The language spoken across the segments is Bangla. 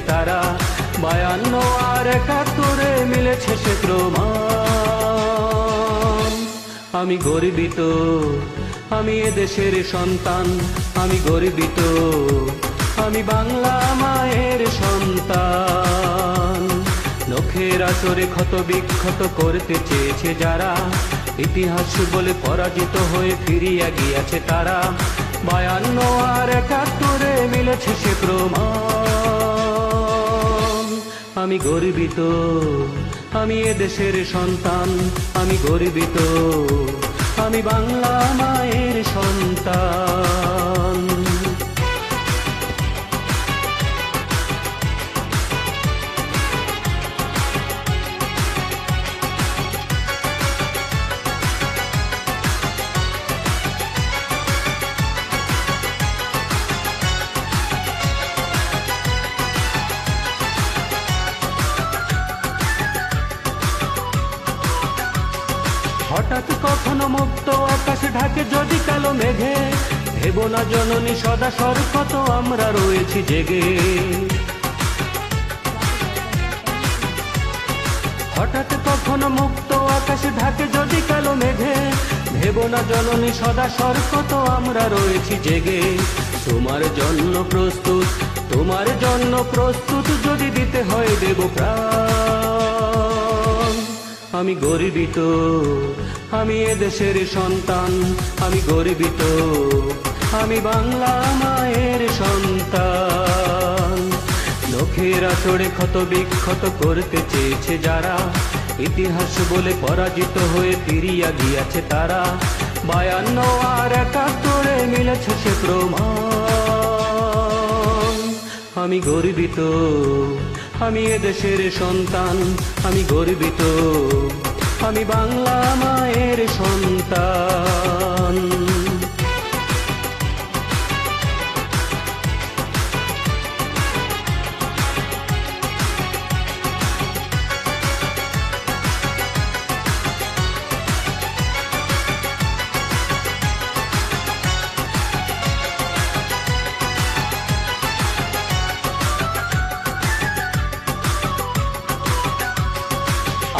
তারা। 52 আর 71 মিলেছে সে প্রমাণ। আমি গর্বিত, আমি এদেশের সন্তান, আমি গর্বিত, আমি বাংলা মায়ের সন্তান। নখের আচরে ক্ষত বিক্ষত করতে চেয়েছে যারা, ইতিহাস বলে পরাজিত হয়ে ফিরিয়া গিয়েছে তারা। 52 আর 71 মিলেছে সে প্রমাণ। আমি গর্বিত, আমি এদেশের সন্তান, আমি গর্বিত, আমি বাংলা মায়ের সন্তান। হঠাৎ কখনো মুক্ত আকাশ ঢাকে যদি কালো মেঘে, ভেবো না জননী সদা সর্বত আমরা রয়েছি জেগে। হঠাৎ কখনো মুক্ত আকাশ ঢাকে যদি কালো মেঘে, ভেবো না জননী সদা সর্বত আমরা রয়েছি জেগে। তোমার জন্য প্রস্তুত, তোমার জন্য প্রস্তুত, যদি দিতে হয় দেব প্রাণ। আমি গর্বিত, আমি এদেশের সন্তান, আমি গর্বিত, আমি বাংলা মায়ের সন্তান। নখের আচরে ক্ষত বিক্ষত করতে চেয়েছে যারা, ইতিহাস বলে পরাজিত হয়ে ফিরিয়া গিয়েছে তারা। 52 আর 71 মিলেছে সে প্রমাণ। আমি গর্বিত, আমি এদেশের সন্তান, আমি গর্বিত, আমি বাংলা মায়ের সন্তান।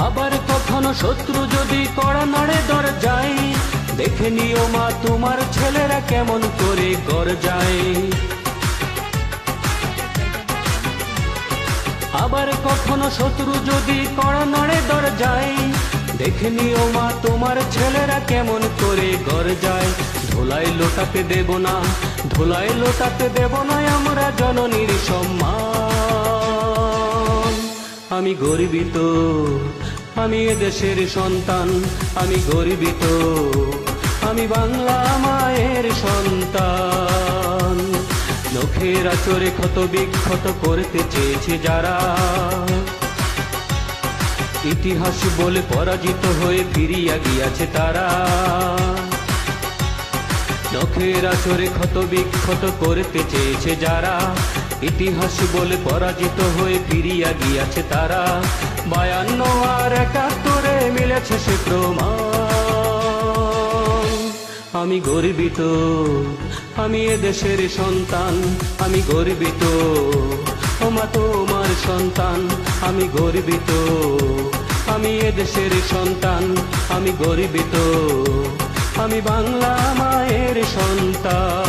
আবার কখনো শত্রু যদি কড়া নাড়ে দরজায়, দেখে নিও মা তোমার ছেলেরা কেমন করে গর্জায়। আবার কখনো শত্রু যদি কড়া নাড়ে দরজায়, দেখে নিও মা তোমার ছেলেরা কেমন করে গর্জায়। ধুলায় লোটাতে দেব না, ধুলায় লোটাতে দেব না আমরা জননীর সম্মান। আমি গর্বিত, আমি এদেশের সন্তান, আমি গর্বিত, আমি বাংলা মায়ের সন্তান। নখের আচরে ক্ষত বিক্ষত করতে চেয়েছে যারা, ইতিহাস বলে পরাজিত হয়ে ফিরিয়া গিয়েছে তারা। নখের আচরে ক্ষত বিক্ষত করতে চেয়েছে যারা, ইতিহাস বলে পরাজিত হয়ে ফিরিয়া গিয়েছে তারা। 52 আর 71 মিলেছে সে প্রমাণ। আমি গর্বিত, আমি এদেশের সন্তান, আমি গর্বিত, ও মা তোমার সন্তান, আমি গর্বিত, আমি এদেশের সন্তান, আমি গর্বিত, আমি বাংলা মায়ের সন্তান।